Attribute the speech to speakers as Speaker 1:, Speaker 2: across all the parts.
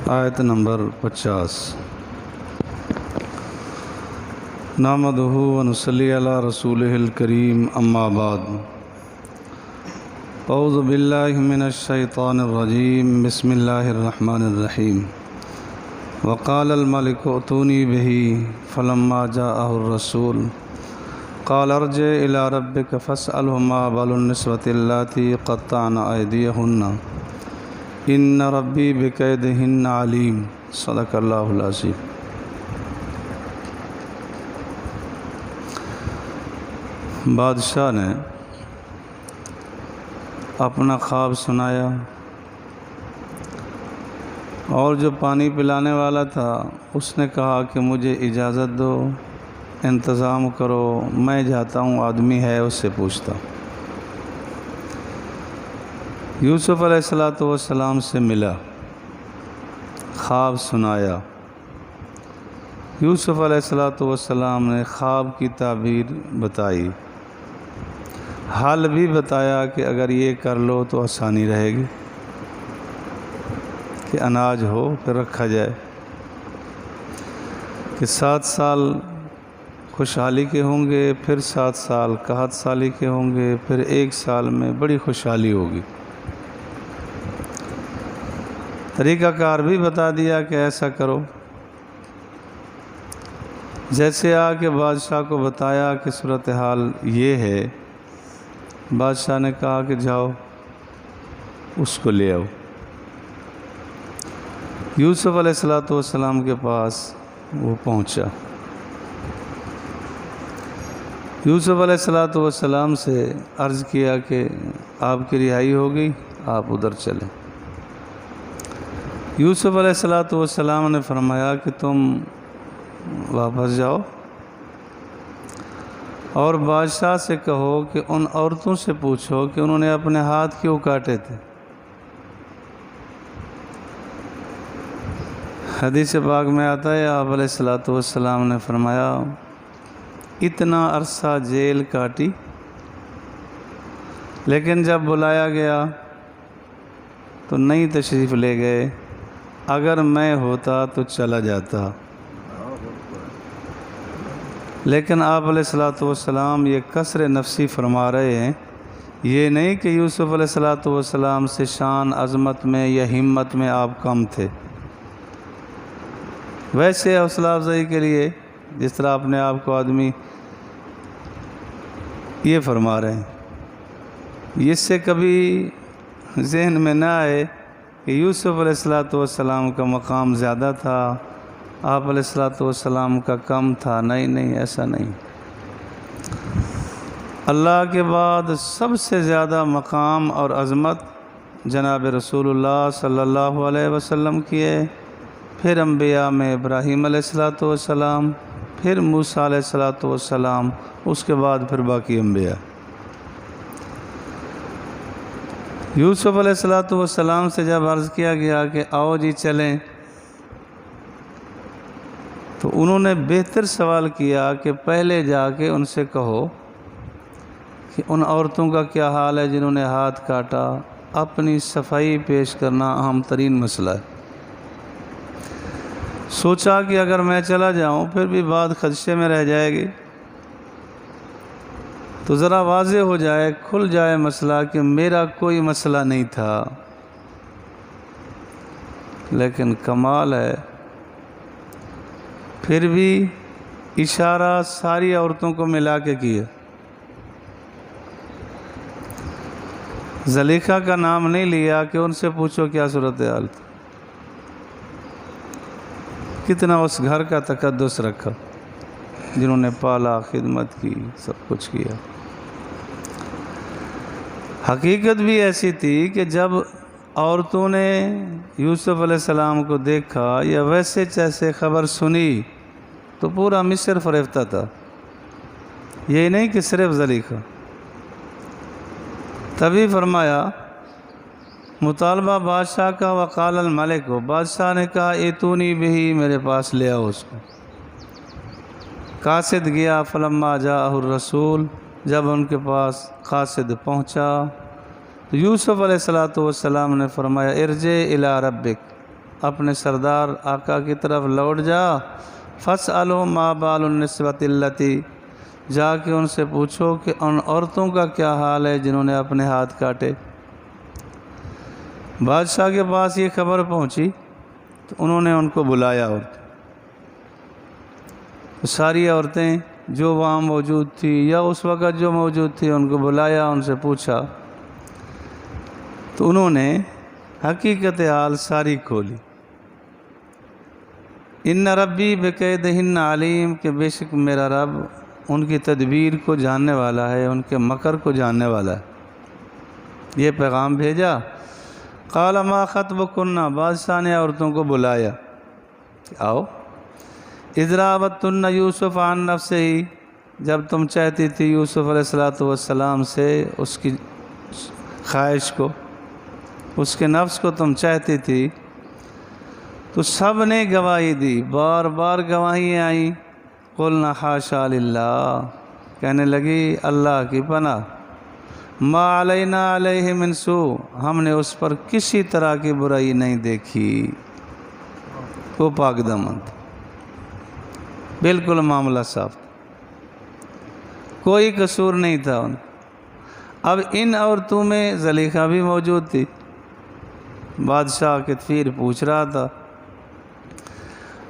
Speaker 1: آیت نمبر 50۔ نحمدہ ونصلی علی رسولہ الکریم، اما بعد۔ اعوذ باللہ من الشیطان الرجیم، بسم اللہ الرحمن الرحیم۔ وقال الملک ائتونی بہ فلما جاءہ الرسول قال ارجع الی ربک فاسألہ ما بال النسوة اللاتی قطعن ایدیہن ان ربی بکیدہن علیم۔ صدق اللہ العظیم۔ بادشاہ نے اپنا خواب سنایا اور جو پانی پلانے والا تھا اس نے کہا کہ مجھے اجازت دو، انتظام کرو، میں جاتا ہوں، آدمی ہے اس سے پوچھتا ہوں۔ یوسف علیہ السلام سے ملا، خواب سنایا۔ یوسف علیہ السلام نے خواب کی تعبیر بتائی، حال بھی بتایا کہ اگر یہ کر لو تو آسانی رہے گی کہ اناج ہو پھر رکھا جائے، کہ 7 سال خوشحالی کے ہوں گے، پھر 7 سال قحط سالی کے ہوں گے، پھر 1 سال میں بڑی خوشحالی ہوگی۔ طریقہ کار بھی بتا دیا کہ ایسا کرو۔ جیسے آ کے بادشاہ کو بتایا کہ صورتحال یہ ہے، بادشاہ نے کہا کہ جاؤ اس کو لے آؤ۔ یوسف علیہ السلام کے پاس وہ پہنچا۔ یوسف علیہ السلام سے عرض کیا کہ آپ کی رہائی ہو گئی، آپ ادھر چلیں۔ یوسف علیہ السلام نے فرمایا کہ تم واپس جاؤ اور بادشاہ سے کہو کہ ان عورتوں سے پوچھو کہ انہوں نے اپنے ہاتھ کیوں کاٹے تھے۔ حدیث پاک میں آتا ہے آپ علیہ السلام نے فرمایا اتنا عرصہ جیل کاٹی، لیکن جب بلایا گیا تو نہیں تشریف لے گئے، اگر میں ہوتا تو چلا جاتا۔ لیکن آپ علیہ السلام یہ کسر نفسی فرما رہے ہیں، یہ نہیں کہ یوسف علیہ السلام سے شان عظمت میں یا ہمت میں آپ کم تھے، ویسے حوصلہ افزائی کے لیے جس طرح اپنے آپ کو آدمی یہ فرما رہے ہیں، اس سے کبھی ذہن میں نہ آئے کہ یوسف علیہ السلام کا مقام زیادہ تھا، آپ علیہ السلام کا کم تھا۔ نہیں، ایسا نہیں۔ اللہ کے بعد سب سے زیادہ مقام اور عظمت جناب رسول اللہ صلی اللہ علیہ وسلم کی ہے، پھر انبیاء میں ابراہیم علیہ السلام، پھر موسیٰ علیہ السلام، اس کے بعد پھر باقی انبیاء۔ یوسف علیہ السلام سے جب عرض کیا گیا کہ آؤ جی چلیں، تو انہوں نے بہتر سوال کیا کہ پہلے جا کے ان سے کہو کہ ان عورتوں کا کیا حال ہے جنہوں نے ہاتھ کاٹا۔ اپنی صفائی پیش کرنا اہم ترین مسئلہ ہے۔ سوچا کہ اگر میں چلا جاؤں پھر بھی بات خدشے میں رہ جائے گی، تو ذرا واضح ہو جائے، کھل جائے مسئلہ کہ میرا کوئی مسئلہ نہیں تھا۔ لیکن کمال ہے، پھر بھی اشارہ ساری عورتوں کو ملا کے کیا۔ زلیخا کا نام نہیں لیا کہ ان سے پوچھو کیا صورتحال تھی۔ کتنا اس گھر کا تقدس رکھا، جنہوں نے پالا، خدمت کی، سب کچھ کیا۔ حقیقت بھی ایسی تھی کہ جب عورتوں نے یوسف علیہ السلام کو دیکھا یا ویسے جیسے خبر سنی تو پورا مصر فریفتہ تھا، یہ نہیں کہ صرف زلیخا۔ تبھی فرمایا مطالبہ بادشاہ کا، وقال الملک، بادشاہ نے کہا ایتونی بہی، میرے پاس لے آؤ اس کو۔ قاصد گیا، فلما جاءہ الرسول، جب ان کے پاس قاصد پہنچا تو یوسف علیہ السلام نے فرمایا ارجع الی ربک، اپنے سردار آقا کی طرف لوٹ جا، فاسألوا ما بال النسوۃ اللتی، جا کے ان سے پوچھو کہ ان عورتوں کا کیا حال ہے جنہوں نے اپنے ہاتھ کاٹے۔ بادشاہ کے پاس یہ خبر پہنچی تو انہوں نے ان کو بلایا، ساری عورتیں جو وہاں موجود تھی یا اس وقت جو موجود تھی ان کو بلایا، ان سے پوچھا تو انہوں نے حقیقت حال ساری کھولی۔ ان ربی بکیدہن علیم، کہ بے شک میرا رب ان کی تدبیر کو جاننے والا ہے، ان کے مکر کو جاننے والا ہے۔ یہ پیغام بھیجا۔ قال ما خطبکن، بادشاہ نے عورتوں کو بلایا، آؤ۔ اذ راوتن یوسف عن نفسہ، جب تم چاہتی تھی یوسف علیہ السلام سے اس کی خواہش کو، اس کے نفس کو تم چاہتی تھی، تو سب نے گواہی دی، بار بار گواہیاں آئیں۔ قلنا حاشا للہ، کہنے لگی اللہ کی پناہ، ما علینا علیہ من سوء، ہم نے اس پر کسی طرح کی برائی نہیں دیکھی، وہ پاک دامن تھا، بالکل معاملہ صاف، کوئی قصور نہیں تھا ان۔ اب ان عورتوں میں زلیخا بھی موجود تھی، بادشاہ کے تفیر پوچھ رہا تھا۔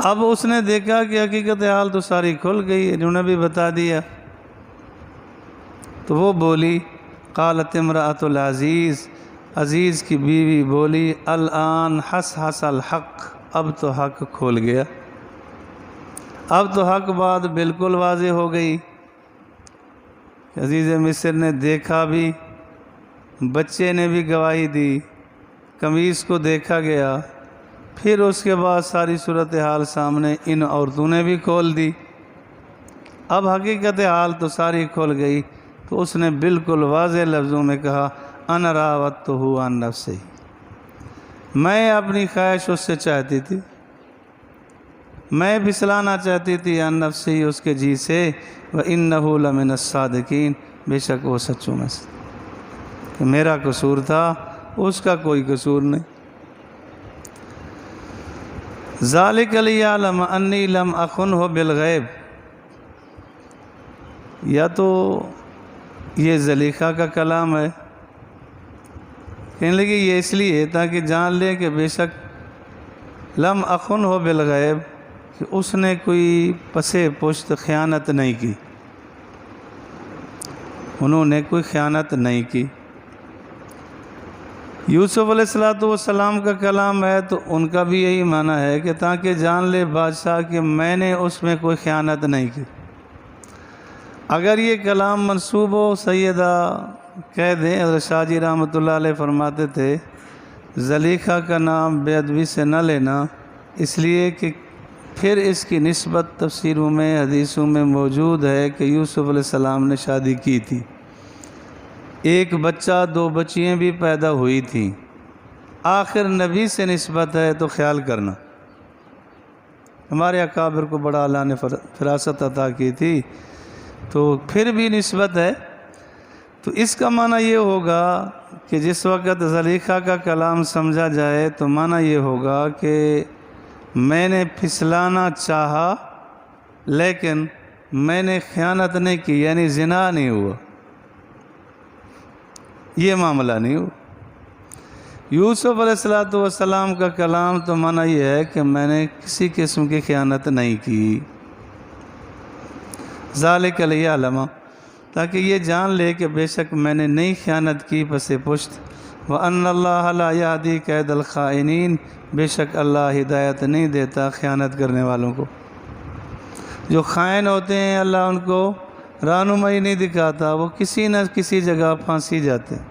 Speaker 1: اب اس نے دیکھا کہ حقیقت حال تو ساری کھل گئی، انہوں نے بھی بتا دیا، تو وہ بولی، قالت امرأۃ العزیز، عزیز کی بیوی بولی، الآن حس الحق، اب تو حق کھول گیا، اب تو حق بات بالکل واضح ہو گئی۔ عزیز مصر نے دیکھا بھی، بچے نے بھی گواہی دی، قمیص کو دیکھا گیا، پھر اس کے بعد ساری صورتحال سامنے ان عورتوں نے بھی کھول دی۔ اب حقیقت حال تو ساری کھل گئی، تو اس نے بالکل واضح لفظوں میں کہا، انا راودتہ عن نفسہ، میں اپنی خواہش اس سے چاہتی تھی، میں پھسلانا چاہتی تھی، عن نفسہ، اس کے جی سے، وَإِنَّهُ لَمِنَ الصَّادِقِينَ، بے شک وہ سچوں میں سے، کہ میرا قصور تھا، اس کا کوئی قصور نہیں۔ ذَلِكَ لِيَعْلَمَ أَنِّي لَمْ أَخُنْهُ بِالْغَيْبِ، یا تو یہ زلیخا کا کلام ہے، کہنے لگے یہ اس لیے تاکہ جان لے کہ بے شک لم أخُنْهُ بالغیب، کہ اس نے کوئی پس پشت خیانت نہیں کی، انہوں نے کوئی خیانت نہیں کی۔ یوسف علیہ السلام کا کلام ہے تو ان کا بھی یہی معنی ہے کہ تاکہ جان لے بادشاہ کہ میں نے اس میں کوئی خیانت نہیں کی۔ اگر یہ کلام منسوب ہو، سیدہ کہہ دیں، حضرت شاہ جی رحمۃ اللہ علیہ فرماتے تھے زلیخا کا نام بے ادبی سے نہ لینا، اس لیے کہ پھر اس کی نسبت تفسیروں میں، حدیثوں میں موجود ہے کہ یوسف علیہ السلام نے شادی کی تھی، ایک بچہ، 2 بچیاں بھی پیدا ہوئی تھیں، آخر نبی سے نسبت ہے تو خیال کرنا۔ ہمارے اکابر کو بڑا اللہ نے فراست عطا کی تھی، تو پھر بھی نسبت ہے، تو اس کا معنی یہ ہوگا کہ جس وقت زلیخا کا کلام سمجھا جائے تو معنی یہ ہوگا کہ میں نے پھسلانا چاہا لیکن میں نے خیانت نہیں کی، یعنی زنا نہیں ہوا، یہ معاملہ نہیں ہوا۔ یوسف علیہ السلام کا کلام تو معنی یہ ہے کہ میں نے کسی قسم کی خیانت نہیں کی۔ ذالک لیعلم، تاکہ یہ جان لے کہ بے شک میں نے نہیں خیانت کی پس پشت، وَأَنَّ اللَّهَ لَا يَهْدِي كَيْدَ الْخَائِنِينَ، بے شک اللہ ہدایت نہیں دیتا خیانت کرنے والوں کو، جو خائن ہوتے ہیں اللہ ان کو رہنمائی نہیں دکھاتا، وہ کسی نہ کسی جگہ پھانسی جاتے ہیں۔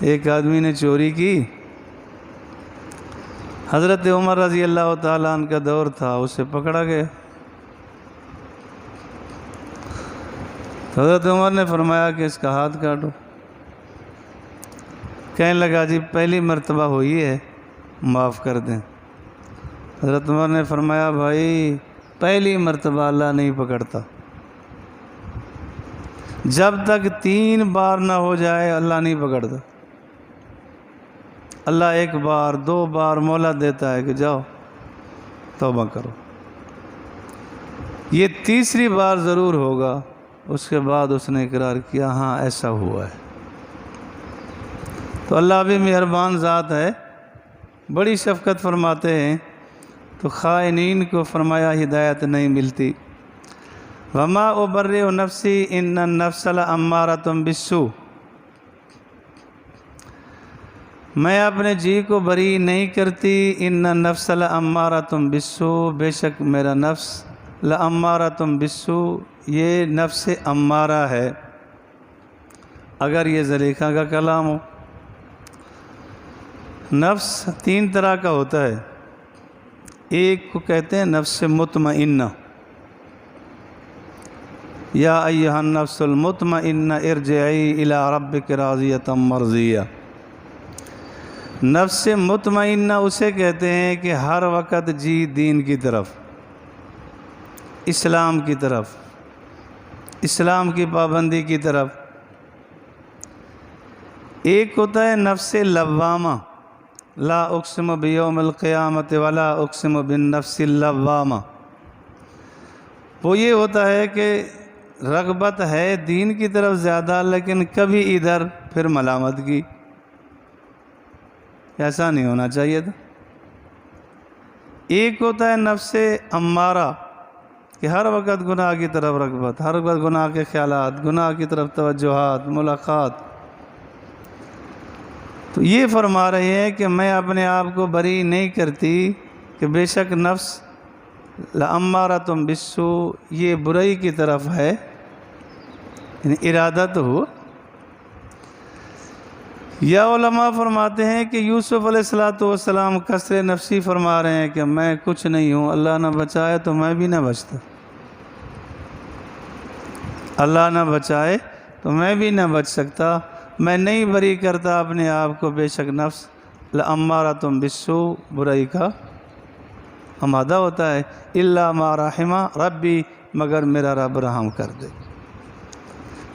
Speaker 1: ایک آدمی نے چوری کی، حضرت عمر رضی اللہ تعالیٰ عنہ کا دور تھا، اسے پکڑا گیا، حضرت عمر نے فرمایا کہ اس کا ہاتھ کاٹو، کہنے لگا جی پہلی مرتبہ ہوئی ہے، معاف کر دیں۔ حضرت عمر نے فرمایا بھائی پہلی مرتبہ اللہ نہیں پکڑتا، جب تک 3 بار نہ ہو جائے اللہ نہیں پکڑتا۔ اللہ ایک بار 2 بار مہلت دیتا ہے کہ جاؤ توبہ کرو، یہ تیسری بار ضرور ہوگا۔ اس کے بعد اس نے اقرار کیا ہاں ایسا ہوا ہے۔ تو اللہ بھی مہربان ذات ہے، بڑی شفقت فرماتے ہیں۔ تو خائنین کو فرمایا ہدایت نہیں ملتی۔ وما ابرئ نفسی ان النفس لامارۃ بالسوء، میں اپنے جی کو بری نہیں کرتی، ان النفس لامارۃ بالسوء، بے شک میرا نفس لامارۃ بالسوء، یہ نفس امارہ ہے، اگر یہ زلیخا کا کلام ہو۔ نفس 3 طرح کا ہوتا ہے، ایک کو کہتے ہیں نفس مطمئنہ، یا ایھا النفس المطمئنہ ارجعی الی ربک راضیۃ مرضیہ۔ نفس مطمئنہ اسے کہتے ہیں کہ ہر وقت جی دین کی طرف، اسلام کی طرف، اسلام کی پابندی کی طرف۔ ایک ہوتا ہے نفس لوامہ، لا اقسم بیوم القیامت ولا اقسم بالنفس اللوامہ، وہ یہ ہوتا ہے کہ رغبت ہے دین کی طرف زیادہ، لیکن کبھی ادھر پھر ملامت کی، ایسا نہیں ہونا چاہیے تھا۔ ایک ہوتا ہے نفس امارہ کہ ہر وقت گناہ کی طرف رغبت، ہر وقت گناہ کے خیالات، گناہ کی طرف توجہات، ملاقات۔ تو یہ فرما رہے ہیں کہ میں اپنے آپ کو بری نہیں کرتی کہ بے شک نفس لامارۃ بالسوء، یہ برائی کی طرف ہے، یعنی ارادہ تو ہو۔ یا علماء فرماتے ہیں کہ یوسف علیہ السلام کسر نفسی فرما رہے ہیں کہ میں کچھ نہیں ہوں، اللہ نہ بچائے تو میں بھی نہ بچتا، اللہ نہ بچائے تو میں بھی نہ بچ سکتا، میں نہیں بری کرتا اپنے آپ کو، بے شک نفس لامارۃ بالسوء، برائی کا آمادہ ہوتا ہے، الا ما رحم ربی، مگر میرا رب رحم کر دے۔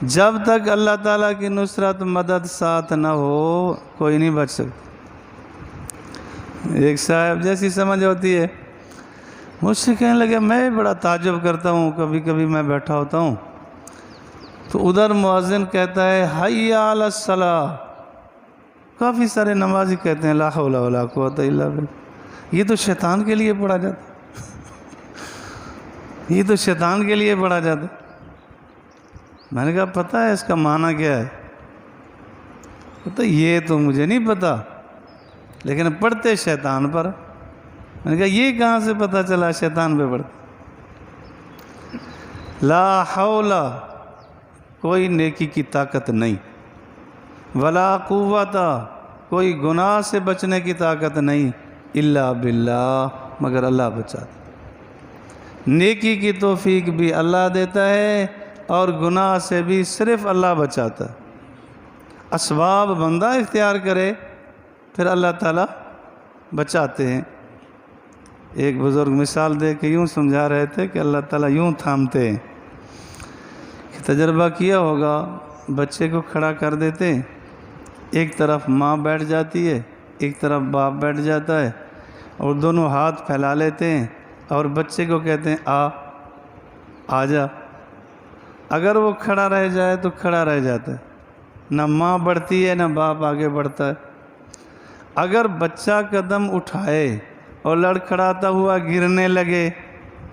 Speaker 1: جب تک اللہ تعالیٰ کی نصرت مدد ساتھ نہ ہو کوئی نہیں بچ سکتا۔ ایک صاحب جیسی سمجھ ہوتی ہے، مجھ سے کہنے لگے میں بڑا تعجب کرتا ہوں، کبھی کبھی میں بیٹھا ہوتا ہوں تو ادھر مؤذن کہتا ہے حی علی الصلاۃ، کافی سارے نمازی کہتے ہیں لا حول ولا قوۃ الا باللہ، یہ تو شیطان کے لیے پڑھا جاتا، یہ تو شیطان کے لیے پڑھا جاتا۔ میں نے کہا پتہ ہے اس کا معنی کیا ہے؟ پتہ یہ تو مجھے نہیں پتہ، لیکن پڑھتے شیطان پر۔ میں نے کہا یہ کہاں سے پتہ چلا شیطان پہ پڑھتے؟ لا حول، کوئی نیکی کی طاقت نہیں، ولا قوت، کوئی گناہ سے بچنے کی طاقت نہیں، الا باللہ، مگر اللہ بچاتا۔ نیکی کی توفیق بھی اللہ دیتا ہے اور گناہ سے بھی صرف اللہ بچاتا ہے۔ اسباب بندہ اختیار کرے پھر اللہ تعالیٰ بچاتے ہیں۔ ایک بزرگ مثال دے کے یوں سمجھا رہے تھے کہ اللہ تعالیٰ یوں تھامتے ہیں کہ تجربہ کیا ہوگا، بچے کو کھڑا کر دیتے ہیں، ایک طرف ماں بیٹھ جاتی ہے، ایک طرف باپ بیٹھ جاتا ہے، اور دونوں ہاتھ پھیلا لیتے ہیں اور بچے کو کہتے ہیں آ جا۔ اگر وہ کھڑا رہ جائے تو کھڑا رہ جاتا ہے، نہ ماں بڑھتی ہے نہ باپ آگے بڑھتا ہے۔ اگر بچہ قدم اٹھائے اور لڑکھڑاتا ہوا گرنے لگے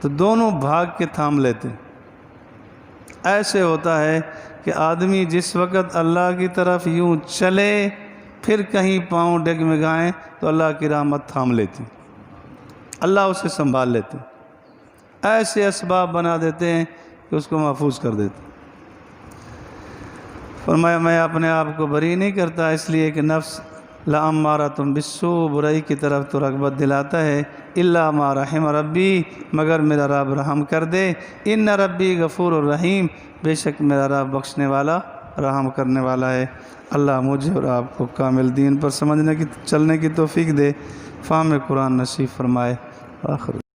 Speaker 1: تو دونوں بھاگ کے تھام لیتے۔ ایسے ہوتا ہے کہ آدمی جس وقت اللہ کی طرف یوں چلے پھر کہیں پاؤں ڈگمگائیں تو اللہ کی رحمت تھام لیتی، اللہ اسے سنبھال لیتے، ایسے اسباب بنا دیتے ہیں کہ اس کو محفوظ کر دیتے۔ فرمایا میں اپنے آپ کو بری نہیں کرتا اس لیے کہ نفس لامارۃ بالسوء، برائی کی طرف تو رغبت دلاتا ہے، الا ما رحم ربی، مگر میرا رب رحم کر دے، ان ربی غفور الرحیم، بے شک میرا رب بخشنے والا رحم کرنے والا ہے۔ اللہ مجھے اور آپ کو کامل دین پر سمجھنے کی چلنے کی توفیق دے، فہم قرآن نصیب فرمائے۔ آخر